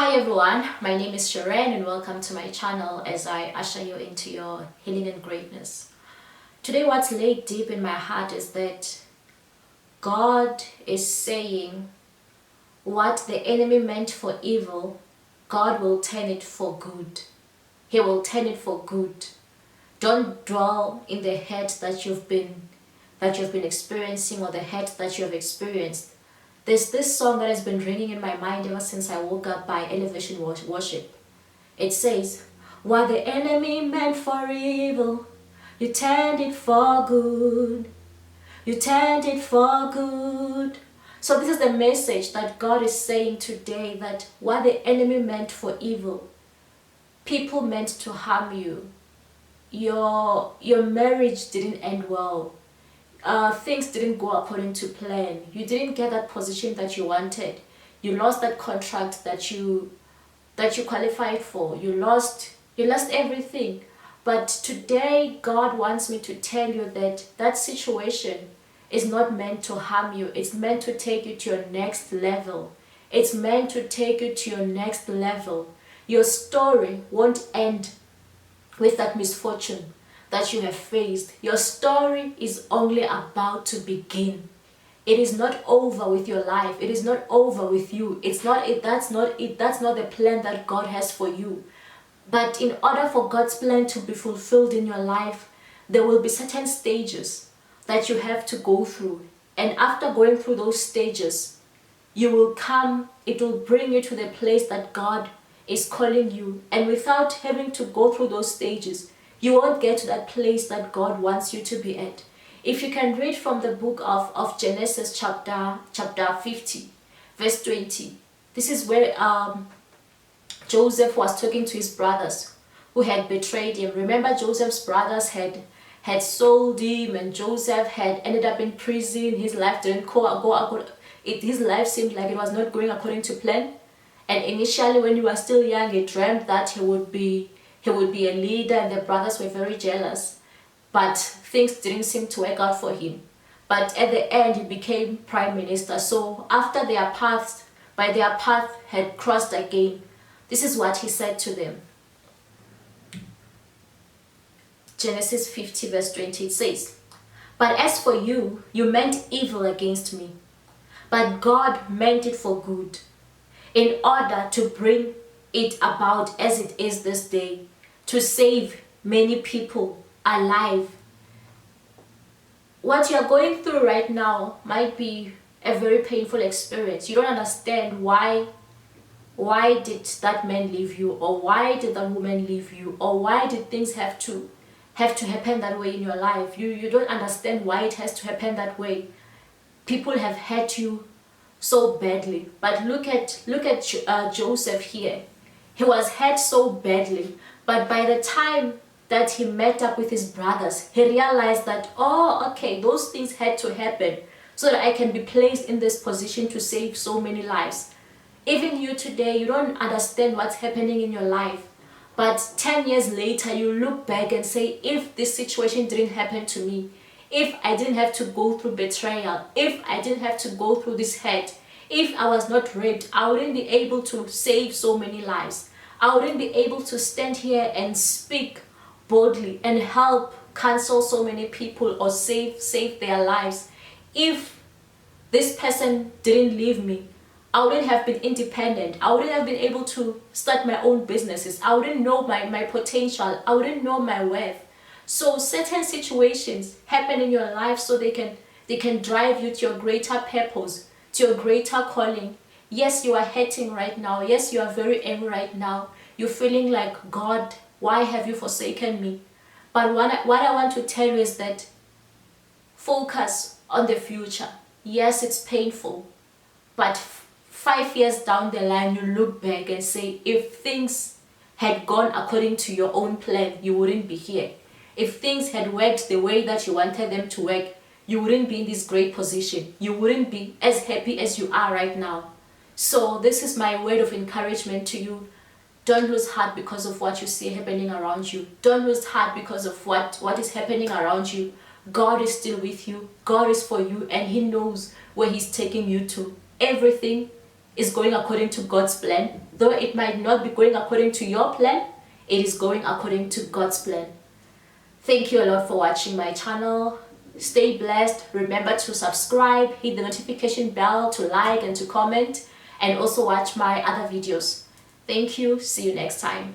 Hi everyone, my name is Sharon and welcome to my channel as I usher you into your healing and greatness. Today what's laid deep in my heart is that God is saying what the enemy meant for evil, God will turn it for good. He will turn it for good. Don't dwell in the hurt that you've been experiencing or the hurt that you have experienced. There's this song that has been ringing in my mind ever since I woke up by Elevation Worship. It says, what the enemy meant for evil, you turned it for good. You turned it for good. So this is the message that God is saying today, that what the enemy meant for evil, people meant to harm you. Your marriage didn't end well. Things didn't go according to plan. You didn't get that position that you wanted. You lost that contract that you qualified for. You lost everything. But today God wants me to tell you that that situation is not meant to harm you. It's meant to take you to your next level. It's meant to take you to your next level. Your story won't end with that misfortune that you have faced. Your story is only about to begin. It is not over with your life. It is not over with you. That's not the plan that God has for you. But in order for God's plan to be fulfilled in your life, there will be certain stages that you have to go through. And after going through those stages, it will bring you to the place that God is calling you. And without having to go through those stages, you won't get to that place that God wants you to be at. If you can read from the book of Genesis chapter 50, verse 20. This is where Joseph was talking to his brothers who had betrayed him. Remember, Joseph's brothers had sold him, and Joseph had ended up in prison. His life didn't go. His life seemed like it was not going according to plan. And initially, when he was still young, he dreamt that he would be a leader, and the brothers were very jealous. But things didn't seem to work out for him. But at the end, he became prime minister. So after their path had crossed again, this is what he said to them. Genesis 50 verse 20, it says, but as for you, you meant evil against me, but God meant it for good, in order to bring it about as it is this day, to save many people alive. What you're going through right now might be a very painful experience. You don't understand why did that man leave you, or why did that woman leave you, or why did things have to happen that way in your life. You don't understand why it has to happen that way. People have hurt you so badly. But look at Joseph here. He was hurt so badly, but by the time that he met up with his brothers, he realized that, oh, okay, those things had to happen so that I can be placed in this position to save so many lives. Even you today, you don't understand what's happening in your life, but 10 years later, you look back and say, if this situation didn't happen to me, if I didn't have to go through betrayal, if I didn't have to go through this hurt, if I was not raped, I wouldn't be able to save so many lives. I wouldn't be able to stand here and speak boldly and help counsel so many people or save their lives. If this person didn't leave me, I wouldn't have been independent. I wouldn't have been able to start my own businesses. I wouldn't know my potential. I wouldn't know my worth. So certain situations happen in your life so they can drive you to your greater purpose, to your greater calling. Yes, you are hurting right now. Yes, you are very angry right now. You're feeling like, God, why have you forsaken me? But what I want to tell you is that focus on the future. Yes, it's painful, but 5 years down the line, you look back and say, if things had gone according to your own plan, you wouldn't be here. If things had worked the way that you wanted them to work, you wouldn't be in this great position. You wouldn't be as happy as you are right now. So this is my word of encouragement to you. Don't lose heart because of what you see happening around you. Don't lose heart because of what is happening around you. God is still with you. God is for you, and He knows where He's taking you to. Everything is going according to God's plan. Though it might not be going according to your plan, it is going according to God's plan. Thank you a lot for watching my channel. Stay blessed. Remember to subscribe, hit the notification bell to like and to comment, and also watch my other videos. Thank you. See you next time.